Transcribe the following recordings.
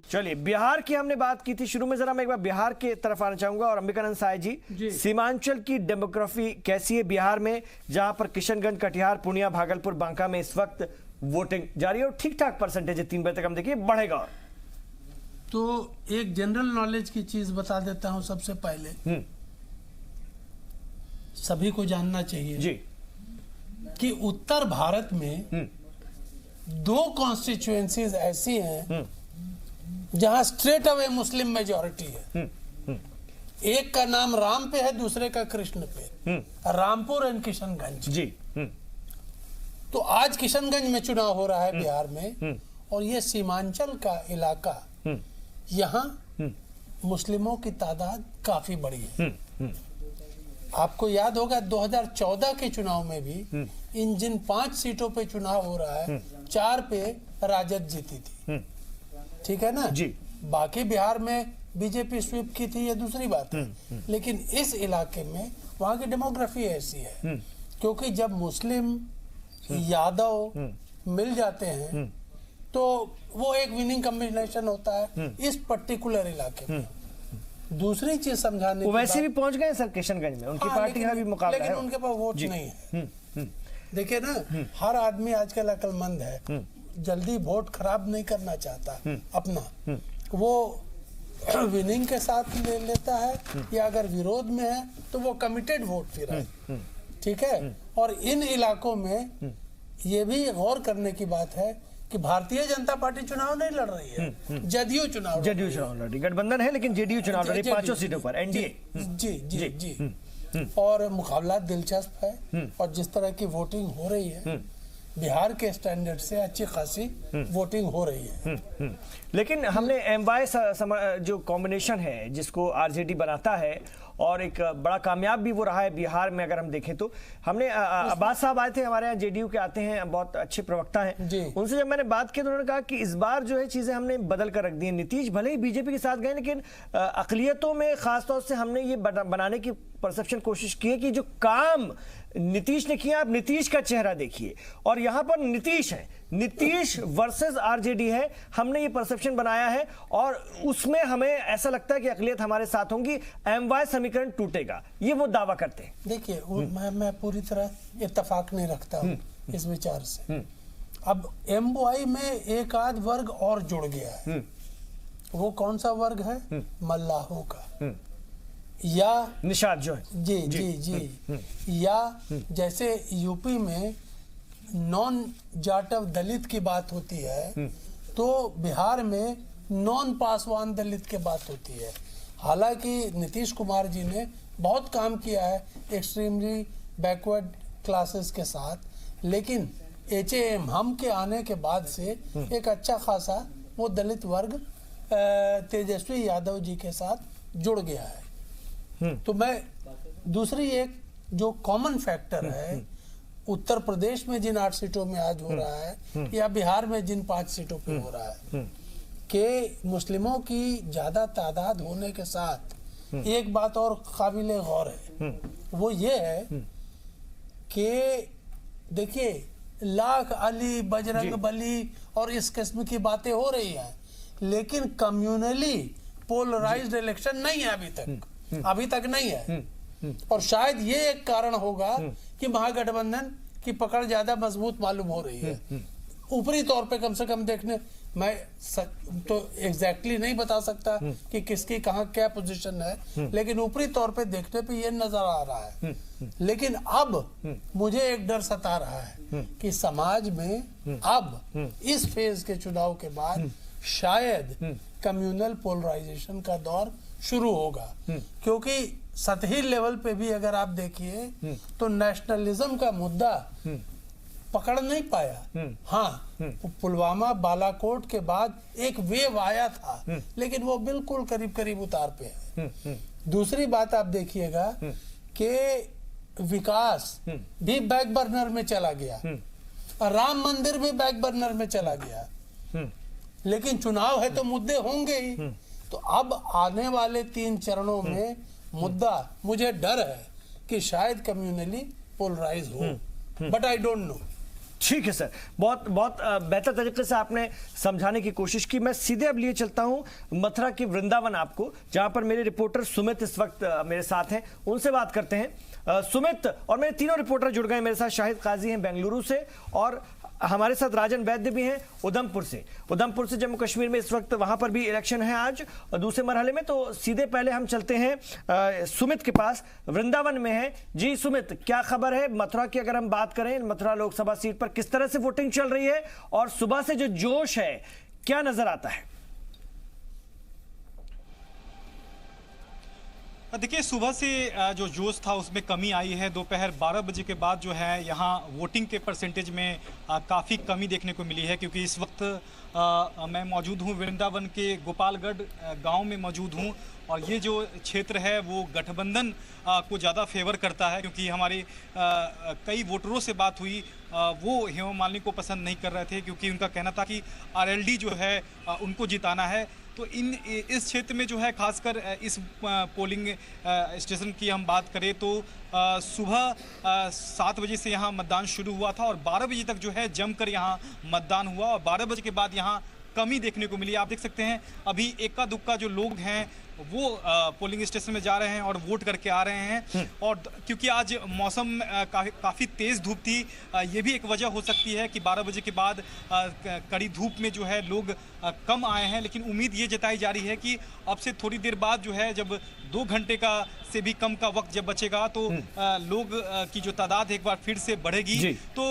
चलिए, बिहार की हमने बात की थी शुरू में, जरा मैं एक बार बिहार के तरफ आना चाहूंगा। और अंबिकानंद साय जी, सीमांचल की डेमोग्राफी कैसी है बिहार में, जहां पर किशनगंज, कटिहार, पूर्णिया, भागलपुर, बांका में इस वक्त वोटिंग जारी है और ठीक ठाक परसेंटेज है, 3 बजे तक हम देखिए बढ़ेगा। और तो एक जनरल नॉलेज की चीज बता देता हूं सबसे पहले, सभी को जानना चाहिए जी कि उत्तर भारत में 2 कॉन्स्टिट्यूएंसीज ऐसी हैं जहां स्ट्रेट अवे मुस्लिम मेजॉरिटी है। एक का नाम राम पे है, दूसरे का कृष्ण पे, रामपुर एंड किशनगंज जी। तो आज किशनगंज में चुनाव हो रहा है बिहार में, और ये सीमांचल का इलाका, यहाँ मुस्लिमों की तादाद काफी बड़ी है। आपको याद होगा 2014 के चुनाव में भी इन जिन 5 सीटों पे चुनाव हो रहा है, 4 पे राजद जीती थी, ठीक है ना जी। बाकी बिहार में बीजेपी स्वीप की थी, ये दूसरी बात है। लेकिन इस इलाके में वहाँ की डेमोग्राफी ऐसी है, क्योंकि जब मुस्लिम यादव मिल जाते हैं तो वो एक विनिंग कॉम्बिनेशन होता है इस पर्टिकुलर इलाके में। दूसरी चीज समझाने वो वैसे भी पहुंच गए सर किशनगंज में, उनकी पार्टी का भी मुकाबला है, लेकिन उनके पास वोट नहीं है। देखिए ना, हर आदमी आजकल अक्लमंद है, जल्दी वोट खराब नहीं करना चाहता अपना, वो विनिंग के साथ ले लेता है, या अगर विरोध में है तो वो कमिटेड वोट फिर है, ठीक है। और इन इलाकों में ये भी गौर करने की बात है कि भारतीय जनता पार्टी चुनाव नहीं लड़ रही है, जदयू चुनाव लड़ रही, गठबंधन है लेकिन जेडीयू चुनाव लड़ रही है 5 सीटों पर, एनडीए। जी जी जी। और मुकाबला दिलचस्प है, और जिस तरह की वोटिंग हो रही है बिहार के स्टैंडर्ड से अच्छी खासी वोटिंग हो रही है। लेकिन हमने एमवाई जो कॉम्बिनेशन है जिसको आरजेडी बनाता है, और एक बड़ा कामयाब भी वो रहा है बिहार में, अगर हम देखें तो हमने अब्बास साहब आए थे हमारे यहाँ, जेडीयू के आते हैं, बहुत अच्छे प्रवक्ता हैं, उनसे जब मैंने बात की तो उन्होंने कहा कि इस बार जो है चीजें हमने बदल कर रख दी हैं। नीतीश भले ही बीजेपी के साथ गए, लेकिन अकलियतों में खासतौर से हमने ये बनाने की परसेप्शन कोशिश की है कि जो काम नीतीश ने किया, आप नीतीश का चेहरा देखिए, और यहां पर नीतीश है, नीतीश वर्सेस आरजेडी है, हमने ये परसेप्शन बनाया है, और उसमें हमें ऐसा लगता है कि अकलियत हमारे साथ होंगी, एमवाई समीकरण टूटेगा, ये वो दावा करते हैं। देखिए, मैं पूरी तरह इत्तेफाक नहीं रखता हूं इस विचार से। अब एमवाई में एक आध वर्ग और जुड़ गया है, वो कौन सा वर्ग है? मल्लाहों का, या निषाद जो है, जी जी जी, या जैसे यूपी में नॉन जाटव दलित की बात होती है, तो बिहार में नॉन पासवान दलित की बात होती है। हालांकि नीतीश कुमार जी ने बहुत काम किया है एक्सट्रीमली बैकवर्ड क्लासेस के साथ, लेकिन HAM हम के आने के बाद से एक अच्छा खासा वो दलित वर्ग तेजस्वी यादव जी के साथ जुड़ गया है। तो मैं दूसरी एक जो कॉमन फैक्टर है, उत्तर प्रदेश में जिन 8 सीटों में आज हो रहा है, या बिहार में जिन 5 सीटों पे हो रहा है, कि मुस्लिमों की ज्यादा तादाद होने के साथ एक बात और काबिले गौर है, वो ये है कि देखिए, लाख अली बजरंग बली और इस किस्म की बातें हो रही हैं, लेकिन कम्युनली पोलराइज्ड इलेक्शन नहीं है अभी तक नहीं है। और शायद ये एक कारण होगा कि महागठबंधन की पकड़ ज्यादा मजबूत मालूम हो रही है। ऊपरी तौर पे कम से कम देखने, मैं तो एग्जैक्टली नहीं बता सकता कि किसकी कहाँ क्या पोजीशन है, लेकिन ऊपरी तौर पे देखने पे ये नजर आ रहा है। लेकिन अब मुझे एक डर सता रहा है कि समाज में अब इस फेज के चुनाव के बाद शायद कम्युनल पोलराइजेशन का दौर शुरू होगा, क्योंकि सतही लेवल पे भी अगर आप देखिए तो नेशनलिज्म का मुद्दा पकड़ नहीं पाया। हाँ, पुलवामा बालाकोट के बाद एक वेव आया था, लेकिन वो बिल्कुल करीब करीब उतार पे है। दूसरी बात आप देखिएगा कि विकास भी बैक बर्नर में चला गया, राम मंदिर भी बैक बर्नर में चला गया, लेकिन चुनाव है तो मुद्दे होंगे ही। तो अब आने वाले 3 चरणों में मुद्दा, मुझे डर है कि शायद कम्युनली पोलराइज हो, बट आई डोंट नो। ठीक है सर, बहुत बहुत बेहतर तरीके से आपने समझाने की कोशिश की। मैं सीधे अब लिए चलता हूं मथुरा के वृंदावन आपको, जहां पर मेरे रिपोर्टर सुमित इस वक्त मेरे साथ हैं, उनसे बात करते हैं। सुमित और मेरे तीनों रिपोर्टर जुड़ गए मेरे साथ। शाहिद काजी हैं बेंगलुरु से, और हमारे साथ राजन वैद्य भी हैं उधमपुर से जम्मू कश्मीर में। इस वक्त वहां पर भी इलेक्शन है आज दूसरे मरहले में। तो सीधे पहले हम चलते हैं सुमित के पास, वृंदावन में है। जी सुमित, क्या खबर है मथुरा की? अगर हम बात करें मथुरा लोकसभा सीट पर किस तरह से वोटिंग चल रही है, और सुबह से जो जोश है क्या नजर आता है? देखिए, सुबह से जो जोश था उसमें कमी आई है। दोपहर 12 बजे के बाद जो है यहाँ वोटिंग के परसेंटेज में काफ़ी कमी देखने को मिली है, क्योंकि इस वक्त मैं मौजूद हूँ वृंदावन के गोपालगढ़ गांव में मौजूद हूँ। और ये जो क्षेत्र है वो गठबंधन को ज़्यादा फेवर करता है, क्योंकि हमारे कई वोटरों से बात हुई, वो हेमा मालिनी को पसंद नहीं कर रहे थे, क्योंकि उनका कहना था कि आरएलडी जो है उनको जिताना है। तो इस क्षेत्र में जो है खासकर इस पोलिंग स्टेशन की हम बात करें तो सुबह 7 बजे से यहाँ मतदान शुरू हुआ था, और 12 बजे तक जो है जमकर यहाँ मतदान हुआ, और 12 बजे के बाद यहाँ कमी देखने को मिली। आप देख सकते हैं अभी इक्का दुक्का जो लोग हैं वो पोलिंग स्टेशन में जा रहे हैं और वोट करके आ रहे हैं। और क्योंकि आज मौसम काफ़ी तेज़ धूप थी, ये भी एक वजह हो सकती है कि 12 बजे के बाद कड़ी धूप में जो है लोग कम आए हैं। लेकिन उम्मीद ये जताई जा रही है कि अब से थोड़ी देर बाद जो है, जब 2 घंटे का से भी कम का वक्त जब बचेगा, तो लोग की जो तादाद एक बार फिर से बढ़ेगी। तो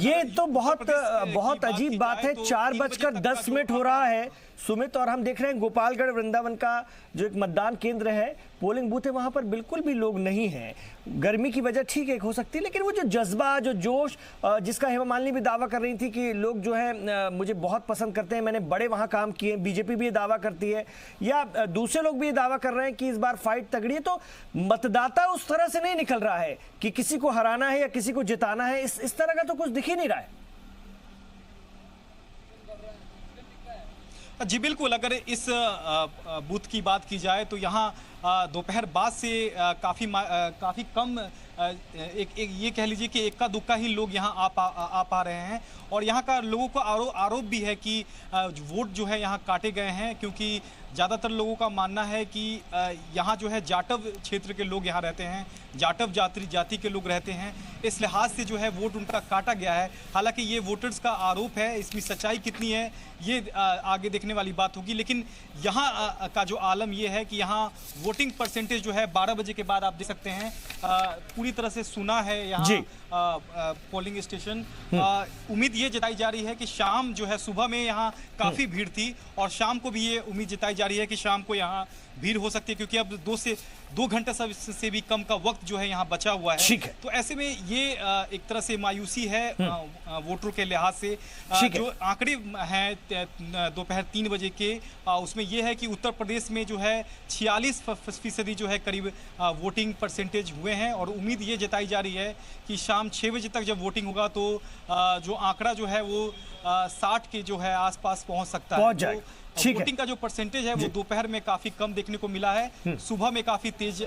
ये तो बहुत अजीब बात है। 4:10 हो रहा है सुमित, और हम देख रहे हैं गोपालगढ़ वृंदावन का जो एक मतदान केंद्र है, पोलिंग बूथ है, वहां पर बिल्कुल भी लोग नहीं हैं। गर्मी की वजह ठीक है हो सकती है, लेकिन वो जो जज्बा, जो जोश, जिसका हेमा मालिनी भी दावा कर रही थी कि लोग जो है मुझे बहुत पसंद करते हैं, मैंने बड़े वहां काम किए, बीजेपी भी ये दावा करती है, या दूसरे लोग भी ये दावा कर रहे हैं कि इस बार फाइट तगड़ी है। तो मतदाता उस तरह से नहीं निकल रहा है कि किसी को हराना है या किसी को जिताना है, इस तरह का तो कुछ दिख ही नहीं रहा है। जी बिल्कुल, अगर इस बूथ की बात की जाए तो यहाँ दोपहर बाद से काफ़ी कम ये कह लीजिए कि इक्का दुक्का ही लोग यहाँ आ पा रहे हैं। और यहाँ का लोगों का आरोप भी है कि वोट जो है यहाँ काटे गए हैं, क्योंकि ज़्यादातर लोगों का मानना है कि यहाँ जो है जाटव क्षेत्र के लोग यहाँ रहते हैं, जाटव जाति के लोग रहते हैं, इस लिहाज से जो है वोट उनका काटा गया है। हालांकि ये वोटर्स का आरोप है, इसमें सच्चाई कितनी है ये आगे देखने वाली बात होगी। लेकिन यहाँ का जो आलम ये है कि यहाँ वोटिंग परसेंटेज जो है 12 बजे के बाद आप देख सकते हैं पूरी तरह से सुना है यहाँ पोलिंग स्टेशन। उम्मीद ये जताई जा रही है कि शाम जो है, सुबह में यहाँ काफ़ी भीड़ थी, और शाम को भी ये उम्मीद जताई जा रही है कि शाम को यहाँ भीड़ हो सकती है, क्योंकि अब 2 घंटे से भी कम का वक्त जो है यहाँ बचा हुआ है। तो ऐसे में ये एक तरह से मायूसी है वोटरों के लिहाज से। जो आंकड़े हैं दोपहर 3 बजे के, उसमें यह है कि उत्तर प्रदेश में जो है 46% जो है करीब वोटिंग परसेंटेज हुए हैं, और उम्मीद ये जताई जा रही है कि शाम 6 बजे तक जब वोटिंग होगा तो जो आंकड़ा जो है वो 60 के जो है आसपास पहुंच सकता है। वोटिंग का जो परसेंटेज है वो दोपहर में काफी कम देखने को मिला है, सुबह में काफी तेज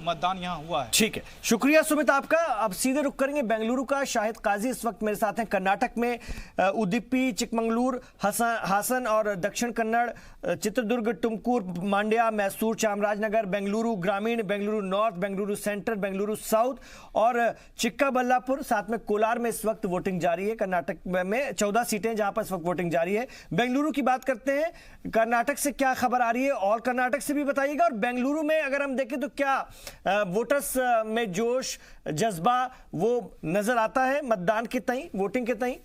मतदान यहाँ हुआ है। ठीक है, शुक्रिया सुमित आपका। अब सीधे रुक करेंगे बेंगलुरु का। शाहिद काजी इस वक्त मेरे साथ हैं। कर्नाटक में उडुपी, चिकमंगलुरु, हासन और दक्षिण कन्नड़, चित्रदुर्ग, टुमकुर, मांड्या, मैसूर, चामराजनगर, बेंगलुरु ग्रामीण, Bengaluru north, Bengaluru central, Bengaluru south और चिक्काबल्लापुर, साथ में कोलार में इस वक्त वोटिंग जारी है। कर्नाटक में 14 सीटें जहां पर इस वक्त वोटिंग जारी है। बेंगलुरु की बात करते हैं, कर्नाटक से क्या खबर आ रही है, और कर्नाटक से भी बताइएगा। और बेंगलुरु में अगर हम देखें तो क्या वोटर्स में जोश, जज्बा वो नजर आता है मतदान के तई, वोटिंग के तई?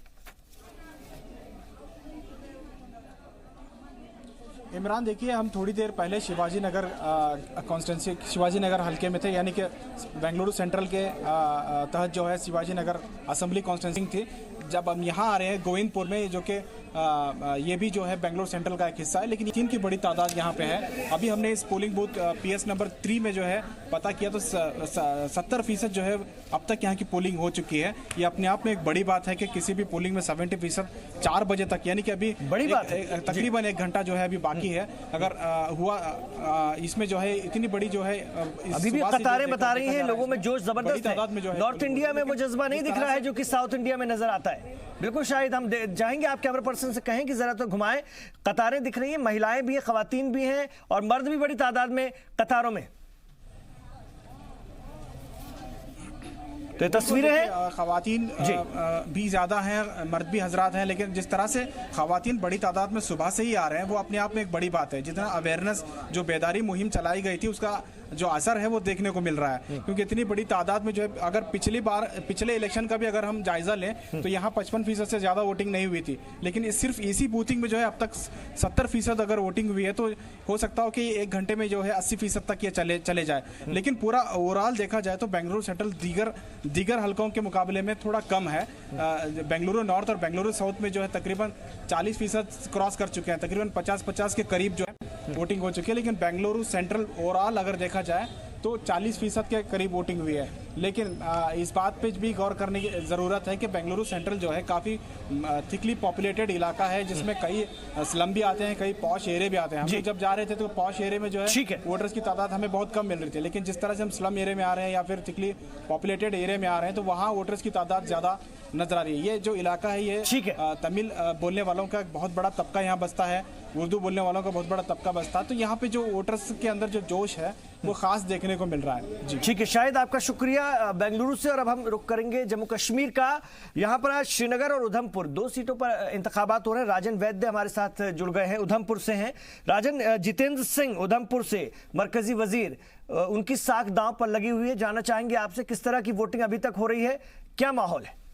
इमरान, देखिए, हम थोड़ी देर पहले शिवाजी नगर कॉन्स्टिट्यूंसी, शिवाजी नगर हल्के में थे, यानी कि बेंगलुरु सेंट्रल के तहत जो है शिवाजी नगर असेंबली कॉन्स्टिट्यूंसी थी। जब हम यहाँ आ रहे हैं गोविंदपुर में, जो कि ये भी जो है बेंगलोर सेंट्रल का एक हिस्सा है, लेकिन इनकी बड़ी तादाद यहाँ पे है। अभी हमने इस पोलिंग बूथ PS नंबर 3 में जो है पता किया तो 70% जो है अब तक यहाँ की पोलिंग हो चुकी है। ये अपने आप में एक बड़ी बात है कि किसी भी पोलिंग में 70% 4 बजे तक, यानी कि अभी बड़ी बात है, तकरीबन 1 घंटा जो है अभी बाकी है। अगर हुआ इसमें जो है इतनी बड़ी जो है अभी भी कतारें बता रही हैं, लोगों में जोश जबरदस्त है। नॉर्थ इंडिया में वो जज्बा नहीं दिख रहा है जो कि साउथ इंडिया में नजर आता है। बिल्कुल शायद हम जाएंगे, आप कैमरा पर्सन से कहें कि जरा तो घुमाएं। कतारें दिख रही हैं, महिलाएं भी हैं, खवातीन भी हैं और मर्द भी बड़ी तादाद में कतारों में। तो ये तस्वीरें हैं, खवातीन भी ज्यादा हैं, मर्द भी हजरात हैं, लेकिन जिस तरह से खवातीन बड़ी तादाद में सुबह से ही आ रहे हैं वो अपने आप में एक बड़ी बात है। जितना अवेयरनेस जो बेदारी मुहिम चलाई गई थी उसका जो असर है वो देखने को मिल रहा है, क्योंकि इतनी बड़ी तादाद में जो है, अगर पिछले इलेक्शन का भी अगर हम जायजा लें तो यहाँ 55% से ज्यादा वोटिंग नहीं हुई थी, लेकिन सिर्फ इसी बूथिंग में जो है अब तक 70% अगर वोटिंग हुई है तो हो सकता हो कि 1 घंटे में जो है 80% तक ये चले जाए। लेकिन पूरा ओवरऑल देखा जाए तो बेंगलुरु सेंट्रल दीगर हलकों के मुकाबले में थोड़ा कम है। बेंगलुरु नॉर्थ और बेंगलुरु साउथ में जो है तकरीबन 40% क्रॉस कर चुके हैं, तकरीबन 50-50 के करीब जो है वोटिंग हो चुकी है। लेकिन बेंगलुरु सेंट्रल ओवरऑल अगर देखा जाए तो 40% के करीब वोटिंग हुई है। लेकिन इस बात पे भी गौर करने की ज़रूरत है कि बेंगलुरु सेंट्रल जो है काफ़ी थिकली पॉपुलेटेड इलाका है, जिसमें कई स्लम भी आते हैं, कई पॉश एरिया भी आते हैं। हम लोग जब जा रहे थे तो पॉश एरिया में जो है वोटर्स की तादाद हमें बहुत कम मिल रही थी, लेकिन जिस तरह से हम स्लम एरिया में आ रहे हैं या फिर थिकली पॉपुलेटेड एरिया में आ रहे हैं तो वहाँ वोटर्स की तादाद ज़्यादा नजर आ रही है। ये जो इलाका है ये तमिल बोलने वालों का बहुत बड़ा तबका यहाँ बसता है, उर्दू बोलने वालों का बहुत बड़ा तबका बसता है, तो यहाँ पे जो वोटर्स के अंदर जो जोश है वो खास देखने को मिल रहा है। जी ठीक है, शायद आपका शुक्रिया बेंगलुरु से। और अब हम रुक करेंगे जम्मू कश्मीर का। यहाँ पर आज श्रीनगर और उधमपुर 2 सीटों पर इंतखाबात हो रहे हैं। राजन वैद्य हमारे साथ जुड़ गए हैं, उधमपुर से हैं। राजन, जितेंद्र सिंह उधमपुर से मरकजी वजीर, उनकी साख दांव पर लगी हुई है। जानना चाहेंगे आपसे किस तरह की वोटिंग अभी तक हो रही है, क्या माहौल है?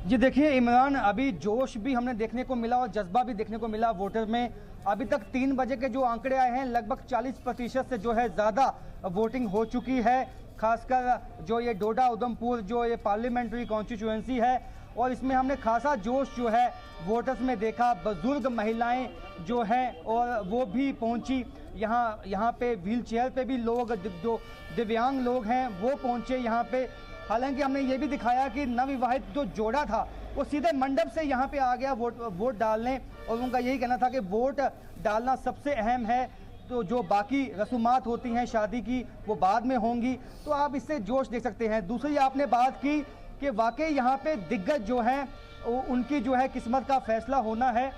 जी देखिए इमरान, अभी जोश भी हमने देखने को मिला और जज्बा भी देखने को मिला वोटर में। अभी तक 3 बजे के जो आंकड़े आए हैं लगभग 40% से जो है ज़्यादा वोटिंग हो चुकी है। खासकर जो ये डोडा उधमपुर जो ये पार्लियामेंट्री कॉन्स्टिट्यूएंसी है, और इसमें हमने खासा जोश जो है वोटर्स में देखा। बुजुर्ग महिलाएं जो हैं और वो भी पहुंची यहाँ पे। व्हील चेयर पे भी लोग, जो दिव्यांग लोग हैं वो पहुंचे यहाँ पे। हालांकि हमने ये भी दिखाया कि नवविवाहित जो जोड़ा था वो सीधे मंडप से यहाँ पे आ गया वोट डालने, और उनका यही कहना था कि वोट डालना सबसे अहम है, तो जो बाकी रसूमात होती हैं शादी की वो बाद में होंगी। तो आप इससे जोश देख सकते हैं। दूसरी आपने बात की कि वाकई यहाँ पे दिग्गज जो हैं उनकी जो है किस्मत का फैसला होना है,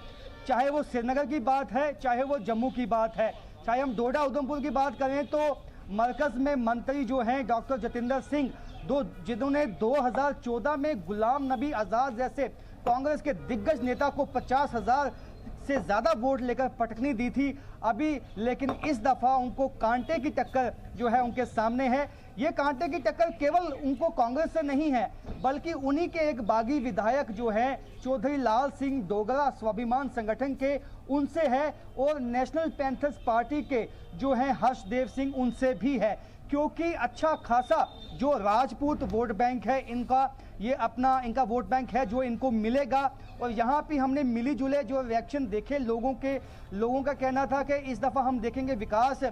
चाहे वो श्रीनगर की बात है, चाहे वो जम्मू की बात है, चाहे हम डोडा उधमपुर की बात करें तो मरकज में मंत्री जो हैं डॉक्टर जितेंद्र सिंह, जिन्होंने 2014 में गुलाम नबी आज़ाद जैसे कांग्रेस के दिग्गज नेता को 50,000 से ज़्यादा वोट लेकर पटकनी दी थी अभी, लेकिन इस दफ़ा उनको कांटे की टक्कर जो है उनके सामने है। ये कांटे की टक्कर केवल उनको कांग्रेस से नहीं है, बल्कि उन्हीं के एक बागी विधायक जो हैं चौधरी लाल सिंह डोगरा स्वाभिमान संगठन के, उनसे है, और नेशनल पैंथर्स पार्टी के जो हैं हर्षदेव सिंह, उनसे भी है। क्योंकि अच्छा खासा जो राजपूत वोट बैंक है इनका, ये अपना इनका वोट बैंक है जो इनको मिलेगा। और यहाँ पे हमने मिली जुले जो रिएक्शन देखे लोगों का कहना था कि इस दफ़ा हम देखेंगे विकास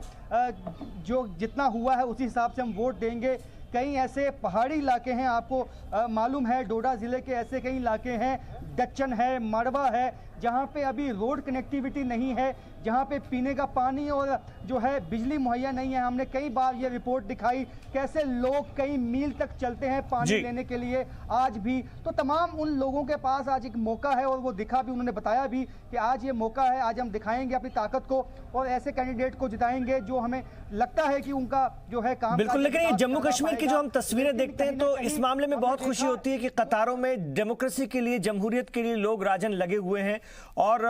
जो जितना हुआ है उसी हिसाब से हम वोट देंगे। कई ऐसे पहाड़ी इलाके हैं, आपको मालूम है डोडा ज़िले के ऐसे कई इलाके हैं, डच्चन है, मड़वा है, जहाँ पे अभी रोड कनेक्टिविटी नहीं है, जहाँ पे पीने का पानी और जो है बिजली मुहैया नहीं है। हमने कई बार ये रिपोर्ट दिखाई कैसे लोग कई मील तक चलते हैं पानी लेने के लिए आज भी। तो तमाम उन लोगों के पास आज एक मौका है, और वो दिखा भी, उन्होंने बताया भी कि आज ये मौका है, आज हम दिखाएंगे अपनी ताकत को और ऐसे कैंडिडेट को जिताएंगे जो हमें लगता है कि उनका जो है काम। बिल्कुल, लेकिन ये जम्मू कश्मीर की जो हम तस्वीरें देखते हैं तो इस मामले में बहुत खुशी होती है कि कतारों में डेमोक्रेसी के लिए, जमहूरियत के लिए लोग राजन लगे हुए हैं, और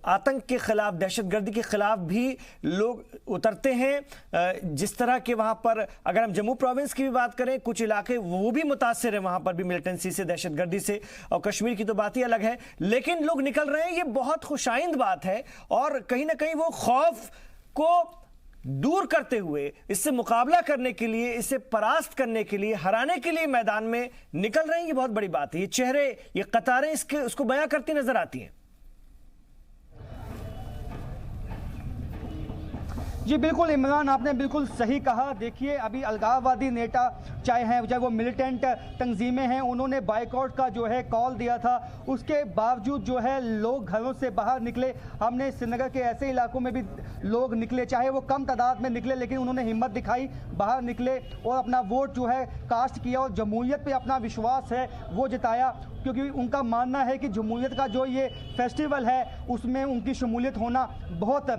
आतंक के खिलाफ, दहशतगर्दी के खिलाफ भी लोग उतरते हैं। जिस तरह के वहां पर, अगर हम जम्मू प्रोविंस की भी बात करें, कुछ इलाके वो भी मुतासिर है वहां पर भी मिलिटेंसी से, दहशतगर्दी से, और कश्मीर की तो बात ही अलग है, लेकिन लोग निकल रहे हैं, ये बहुत खुशाइंद बात है। और कहीं ना कहीं वो खौफ को दूर करते हुए, इससे मुकाबला करने के लिए, इसे परास्त करने के लिए, हराने के लिए मैदान में निकल रहे हैं। ये बहुत बड़ी बात है। ये चेहरे, ये कतारें इसके उसको बयां करती नजर आती हैं। जी बिल्कुल इमरान, आपने बिल्कुल सही कहा। देखिए अभी अलगाववादी नेता चाहे वो मिलिटेंट तंजीमें हैं, उन्होंने बाइकआउट का जो है कॉल दिया था, उसके बावजूद जो है लोग घरों से बाहर निकले। हमने श्रीनगर के ऐसे इलाकों में भी लोग निकले, चाहे वो कम तादाद में निकले, लेकिन उन्होंने हिम्मत दिखाई, बाहर निकले और अपना वोट जो है कास्ट किया और जमहूरियत पे अपना विश्वास है वो जताया, क्योंकि उनका मानना है कि जमहूरियत का जो ये फेस्टिवल है उसमें उनकी शमूलियत होना बहुत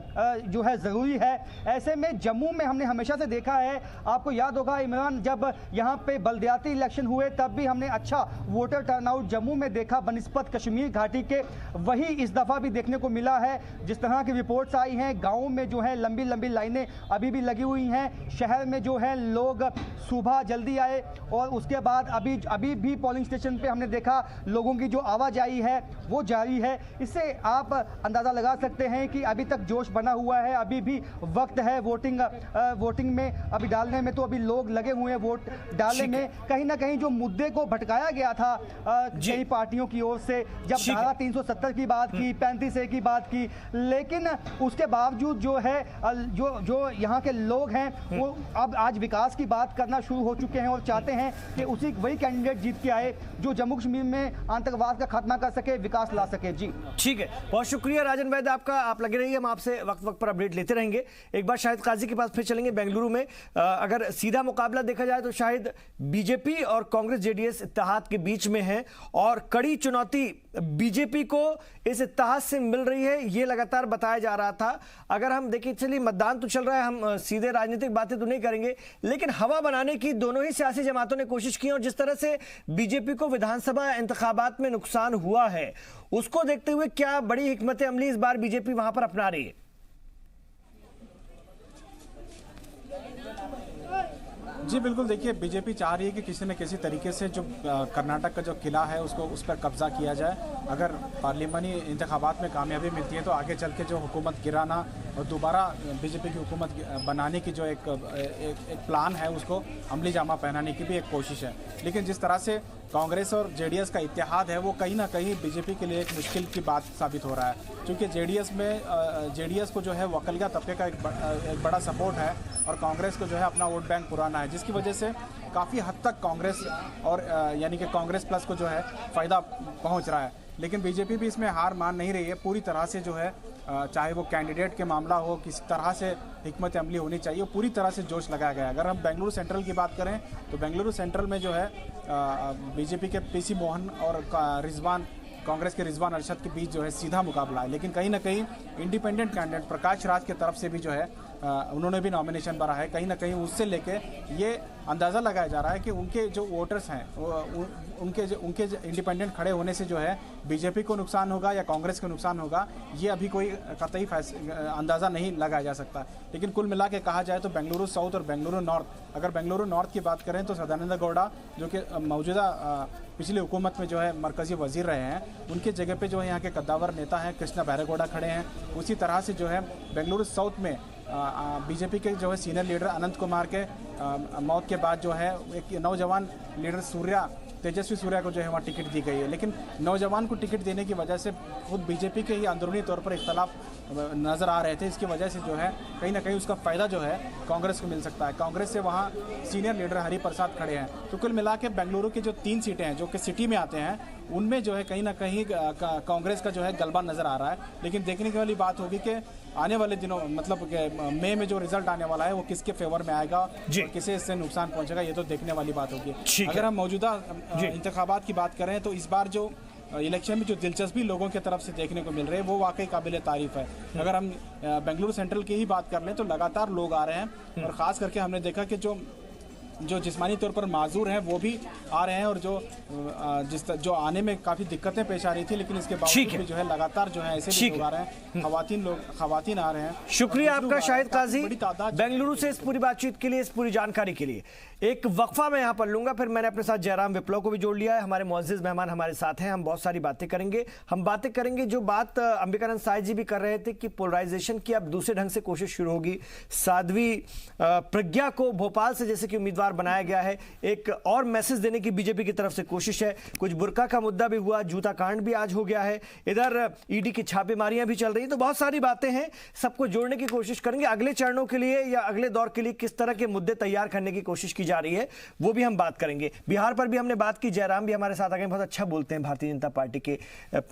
जो है ज़रूरी है। ऐसे में जम्मू में हमने हमेशा से देखा है, आपको याद होगा इमरान, जब यहाँ पे बल्दियाती इलेक्शन हुए तब भी हमने अच्छा वोटर टर्नआउट जम्मू में देखा बनिस्बत कश्मीर घाटी के। वही इस दफ़ा भी देखने को मिला है। जिस तरह की रिपोर्ट्स आई हैं, गाँव में जो है लंबी लंबी लाइनें अभी भी लगी हुई हैं। शहर में जो है लोग सुबह जल्दी आए और उसके बाद अभी भी पोलिंग स्टेशन पर हमने देखा लोगों की जो आवाजाही है वो जारी है। इससे आप अंदाज़ा लगा सकते हैं कि अभी तक जोश बना हुआ है, अभी भी वक्त है वोटिंग में अभी डालने में, तो अभी लोग लगे हुए हैं वोट डालने में। कहीं ना कहीं जो मुद्दे को भटकाया गया था कई पार्टियों की ओर से, जब धारा 370 की बात की, 35A की बात की, लेकिन उसके बावजूद जो है जो यहाँ के लोग हैं वो अब आज विकास की बात करना शुरू हो चुके हैं और चाहते हैं कि वही कैंडिडेट जीत के आए जो जम्मू कश्मीर में आतंकवाद का खात्मा कर सके, विकास ला सके। जी ठीक है, बहुत शुक्रिया राजन वैद्य आपका। आप लगे रहिए, हम आपसे वक्त वक्त पर अपडेट लेते रहेंगे। एक बार शाहिद काजी के पास फिर चलेंगे बेंगलुरु में। अगर सीधा मुकाबला देखा जाए तो शायद बीजेपी और कांग्रेस जेडीएस इत्तेहाद के बीच में है और कड़ी चुनौती बीजेपी को इस इत्तेहाद से मिल रही है, ये लगातार बताया जा रहा था। अगर हम देखें, चलिए मतदान तो चल रहा है, हम सीधे राजनीतिक बातें तो नहीं करेंगे, लेकिन हवा बनाने की दोनों ही सियासी जमातों ने कोशिश की और जिस तरह से बीजेपी को विधानसभा इंतखाबात में नुकसान हुआ है उसको देखते हुए क्या बड़ी हिकमत अमली इस बार बीजेपी वहां पर अपना रही है? जी बिल्कुल, देखिए बीजेपी चाह रही है कि किसी न किसी तरीके से जो कर्नाटक का जो किला है उसको उस पर कब्जा किया जाए। अगर पार्लियामानी इंतखाबात में कामयाबी मिलती है तो आगे चल के जो हुकूमत गिराना और दोबारा बीजेपी की हुकूमत बनाने की जो एक प्लान है उसको अमली जामा पहनाने की भी एक कोशिश है। लेकिन जिस तरह से कांग्रेस और जेडीएस का इत्तेहाद है वो कहीं ना कहीं बीजेपी के लिए एक मुश्किल की बात साबित हो रहा है, क्योंकि जेडीएस को जो है वकलिया तबके का एक बड़ा सपोर्ट है और कांग्रेस को जो है अपना वोट बैंक पुराना है, जिसकी वजह से काफ़ी हद तक कांग्रेस और यानी कि कांग्रेस प्लस को जो है फ़ायदा पहुंच रहा है। लेकिन बीजेपी भी इसमें हार मान नहीं रही है, पूरी तरह से जो है चाहे वो कैंडिडेट के मामला हो, किस तरह से हिकमत अमली होनी चाहिए, पूरी तरह से जोश लगाया गया है। अगर हम बेंगलुरु सेंट्रल की बात करें तो बेंगलुरु सेंट्रल में जो है बीजेपी के पीसी मोहन और कांग्रेस के रिजवान अरशद के बीच जो है सीधा मुकाबला है। लेकिन कहीं ना कहीं इंडिपेंडेंट कैंडिडेट प्रकाश राज की तरफ से भी जो है उन्होंने भी नॉमिनेशन भरा है। कहीं ना कहीं उससे लेके ये अंदाज़ा लगाया जा रहा है कि उनके जो वोटर्स हैं उनके इंडिपेंडेंट खड़े होने से जो है बीजेपी को नुकसान होगा या कांग्रेस को नुकसान होगा, ये अभी कोई कतई अंदाज़ा नहीं लगाया जा सकता। लेकिन कुल मिला के कहा जाए तो बेंगलुरु साउथ और बेंगलुरु नॉर्थ, अगर बेंगलुरु नॉर्थ की बात करें तो सदानंद गौड़ा जो कि मौजूदा पिछली हुकूमत में जो है मरकजी वजीर रहे हैं, उनके जगह पे जो है यहाँ के कद्दावर नेता हैं कृष्णा बैरेगौड़ा खड़े हैं। उसी तरह से जो है बेंगलुरु साउथ में बीजेपी के जो है सीनियर लीडर अनंत कुमार के मौत के बाद जो है एक नौजवान लीडर तेजस्वी सूर्या को जो है वहाँ टिकट दी गई है। लेकिन नौजवान को टिकट देने की वजह से खुद बीजेपी के ही अंदरूनी तौर पर इख्तलाफ नज़र आ रहे थे। इसकी वजह से जो है कहीं ना कहीं उसका फ़ायदा जो है कांग्रेस को मिल सकता है। कांग्रेस से वहाँ सीनियर लीडर हरि प्रसाद खड़े हैं। तो कुल मिला के बेंगलुरु की जो 3 सीटें हैं जो कि सिटी में आते हैं उनमें जो है कहीं ना कहीं कांग्रेस का जो है गलबा नज़र आ रहा है। लेकिन देखने की वाली बात होगी कि आने वाले दिनों मतलब मई में जो रिजल्ट आने वाला है वो किसके फेवर में आएगा और किसे इससे नुकसान पहुंचेगा, ये तो देखने वाली बात होगी। अगर हम मौजूदा इंतखाबात की बात करें तो इस बार जो इलेक्शन में जो दिलचस्पी लोगों की तरफ से देखने को मिल रही है वो वाकई काबिल तारीफ है। अगर हम बेंगलुरु सेंट्रल की ही बात कर लें तो लगातार लोग आ रहे हैं और ख़ास करके हमने देखा कि जो जो जिस्मानी तौर पर माजूर हैं वो भी आ रहे हैं, और जो आने में काफ़ी दिक्कतें पेश आ रही थी, लेकिन इसके बावजूद भी जो है लगातार जो है ऐसे भी लोग आ रहे हैं, खवातीन आ रहे हैं। शुक्रिया आपका शाहिद काजी बड़ी तादाद बेंगलुरु से इस पूरी बातचीत के लिए, इस पूरी जानकारी के लिए। एक वक्फा मैं यहाँ पर लूंगा, फिर मैंने अपने साथ जयराम विप्लव को भी जोड़ लिया है। हमारे मुअज़्ज़िज़ मेहमान हमारे साथ हैं, हम बहुत सारी बातें करेंगे। हम बातें करेंगे जो बात अंबिकानंद साय जी भी कर रहे थे कि पोलराइजेशन की अब दूसरे ढंग से कोशिश शुरू होगी। साध्वी प्रज्ञा को भोपाल से जैसे कि उम्मीदवार बनाया गया है, एक और मैसेज देने की बीजेपी की तरफ से कोशिश है। कुछ बुर्का का मुद्दा भी हुआ, जूता कांड भी आज हो गया है, इधर ईडी की छापेमारियां भी चल रही हैं। तो बहुत सारी बातें हैं, सबको जोड़ने की कोशिश करेंगे। अगले चरणों के लिए या अगले दौर के लिए किस तरह के मुद्दे तैयार करने की कोशिश की जा रही है वो भी हम बात करेंगे। बिहार पर भी हमने बात की, जयराम भी हमारे साथ आ गए, बहुत अच्छा बोलते हैं भारतीय जनता पार्टी के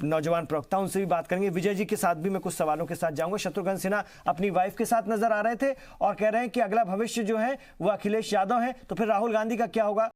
नौजवान प्रवक्ता, उनसे भी बात करेंगे। विजय जी के साथ भी मैं कुछ सवालों के साथ जाऊंगा। शत्रुघ्न सिन्हा अपनी वाइफ के साथ नजर आ रहे थे और कह रहे हैं कि अगला भविष्य जो है वो अखिलेश यादव है, तो फिर राहुल गांधी का क्या होगा।